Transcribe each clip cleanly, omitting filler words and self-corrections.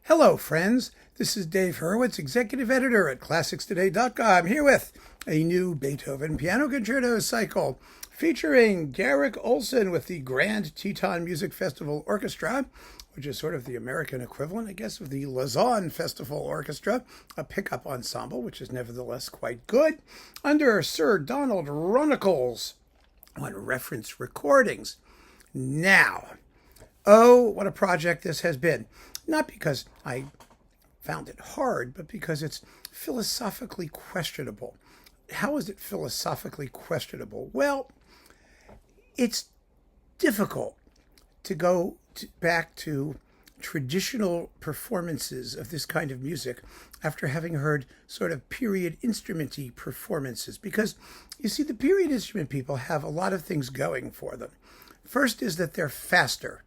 Hello, friends. This is Dave Hurwitz, executive editor at ClassicsToday.com, here with a new Beethoven piano concerto cycle featuring Garrick Ohlsson with the Grand Teton Music Festival Orchestra, which is sort of the American equivalent, I guess, of the Lausanne Festival Orchestra, a pickup ensemble, which is nevertheless quite good, under Sir Donald Runnicles on reference recordings. Now, oh, what a project this has been. Not because I found it hard, but because it's philosophically questionable. How is it philosophically questionable? Well, it's difficult to go back to traditional performances of this kind of music after having heard sort of period instrument-y performances. Because, you see, the period instrument people have a lot of things going for them. First is that they're faster.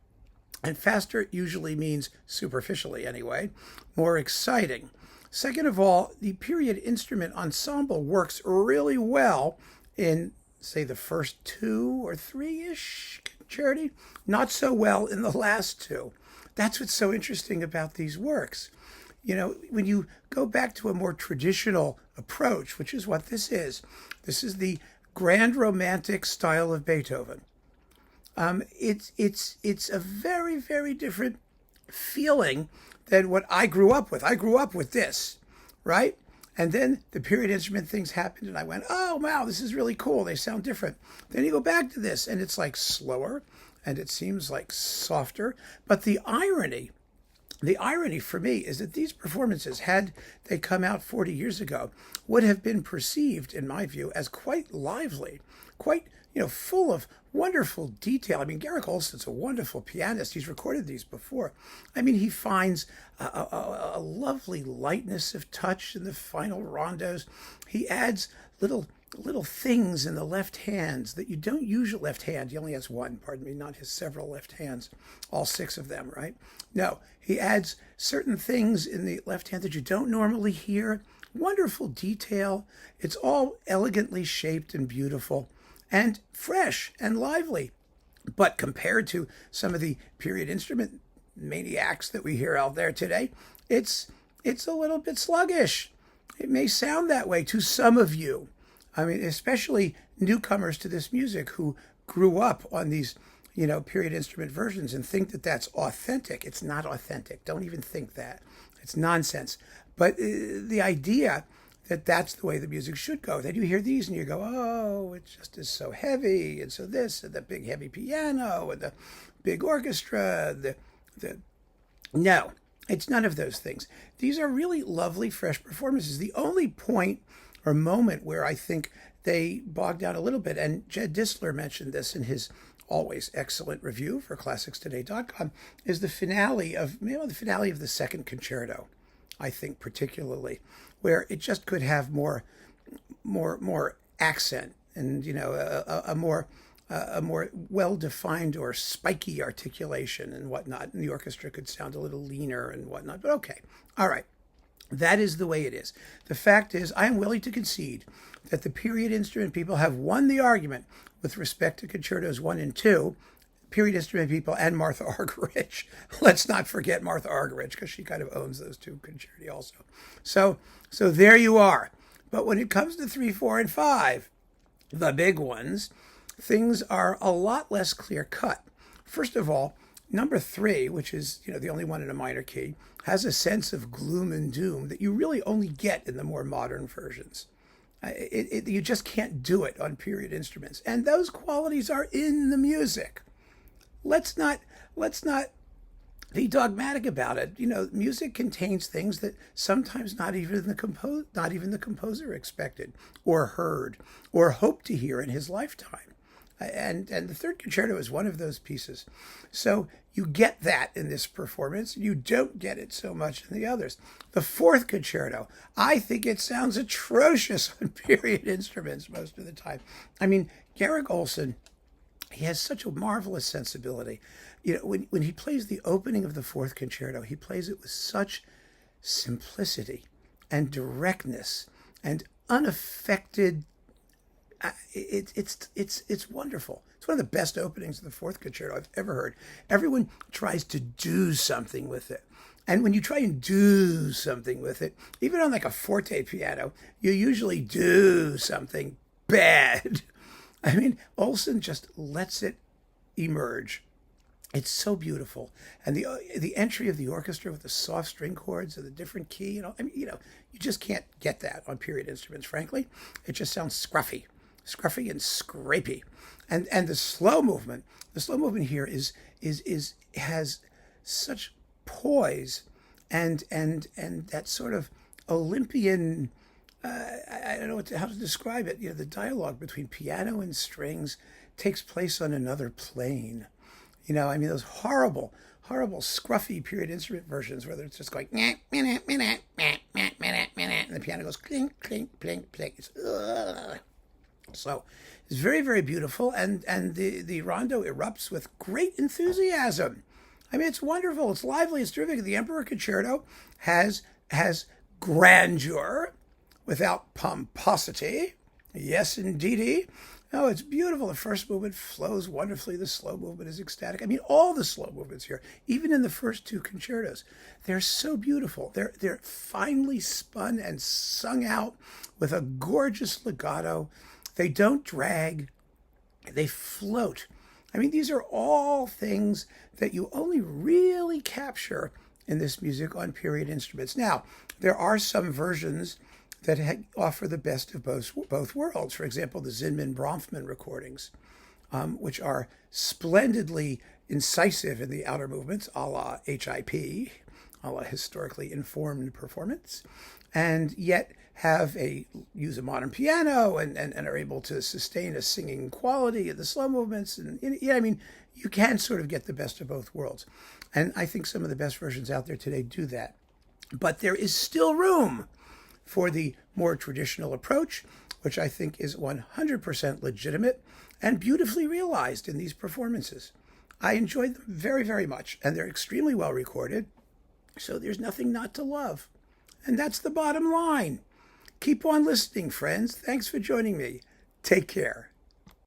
And faster usually means, superficially anyway, more exciting. Second of all, the period instrument ensemble works really well in, say, the first two or three-ish concerti, not so well in the last two. That's what's so interesting about these works. You know, when you go back to a more traditional approach, which is what this is the grand romantic style of Beethoven. It's a very, very different feeling than what I grew up with. I grew up with this, right? And then the period instrument things happened and I went, oh, wow, this is really cool. They sound different. Then you go back to this and it's like slower and it seems like softer. But the irony for me is that these performances, had they come out 40 years ago, would have been perceived, in my view, as quite lively, quite, full of wonderful detail. I mean, Garrick Ohlsson's a wonderful pianist. He's recorded these before. I mean, he finds a lovely lightness of touch in the final rondos. He adds little things in the left hands that you don't use your left hand. He only has one, pardon me, not his several left hands, all six of them, right? No, he adds certain things in the left hand that you don't normally hear. Wonderful detail. It's all elegantly shaped and beautiful and fresh and lively. But compared to some of the period instrument maniacs that we hear out there today, it's a little bit sluggish. It may sound that way to some of you. I mean, especially newcomers to this music who grew up on these, period instrument versions and think that that's authentic. It's not authentic. Don't even think that. It's nonsense. But the idea that that's the way the music should go, that you hear these and you go, oh, it just is so heavy, and so this, and the big heavy piano, and the big orchestra, No, it's none of those things. These are really lovely, fresh performances. The only point or moment where I think they bogged down a little bit, and Jed Disler mentioned this in his always excellent review for ClassicsToday.com, is the finale of the second concerto, I think particularly, where it just could have more accent and a more well-defined or spiky articulation and whatnot, and the orchestra could sound a little leaner and whatnot. But okay, all right. That is the way it is. The fact is, I am willing to concede that the period instrument people have won the argument with respect to Concertos 1 and 2, period instrument people and Martha Argerich. Let's not forget Martha Argerich, because she kind of owns those two concerti also. So there you are. But when it comes to 3, 4, and 5, the big ones, things are a lot less clear-cut. First of all, number 3, which is the only one in a minor key, has a sense of gloom and doom that you really only get in the more modern versions. You just can't do it on period instruments, and those qualities are in the music. Let's not be dogmatic about it. Music contains things that sometimes not even the composer expected or heard or hoped to hear in his lifetime. And the third concerto is one of those pieces. So you get that in this performance. You don't get it so much in the others. The fourth concerto, I think it sounds atrocious on period instruments most of the time. I mean, Garrick Ohlsson, he has such a marvelous sensibility. When he plays the opening of the fourth concerto, he plays it with such simplicity and directness and unaffected. It's wonderful. It's one of the best openings of the fourth concerto I've ever heard. Everyone tries to do something with it. And when you try and do something with it, even on like a forte piano, you usually do something bad. I mean, Ohlsson just lets it emerge. It's so beautiful, and the entry of the orchestra with the soft string chords and the different key, I mean, you just can't get that on period instruments. Frankly, it just sounds scruffy and scrapey, and the slow movement here is has such poise and that sort of Olympian. I don't know how to describe it. The dialogue between piano and strings takes place on another plane. I mean, those horrible, scruffy period instrument versions where it's just going, and the piano goes clink, clink, clink, clink. So it's very, very beautiful, and the rondo erupts with great enthusiasm. I mean, it's wonderful. It's lively. It's terrific. The Emperor Concerto has grandeur without pomposity. Yes, indeedy. No, it's beautiful. The first movement flows wonderfully. The slow movement is ecstatic. I mean, all the slow movements here, even in the first two concertos, they're so beautiful. They're finely spun and sung out with a gorgeous legato. They don't drag. They float. I mean, these are all things that you only really capture in this music on period instruments. Now, there are some versions that offer the best of both worlds. For example, the Zinman-Bronfman recordings, which are splendidly incisive in the outer movements, a la HIP, a la historically informed performance, and yet use a modern piano and are able to sustain a singing quality in the slow movements. And I mean, you can sort of get the best of both worlds. And I think some of the best versions out there today do that. But there is still room for the more traditional approach, which I think is 100% legitimate and beautifully realized in these performances. I enjoyed them very, very much, and they're extremely well recorded, so there's nothing not to love. And that's the bottom line. Keep on listening, friends. Thanks for joining me. Take care.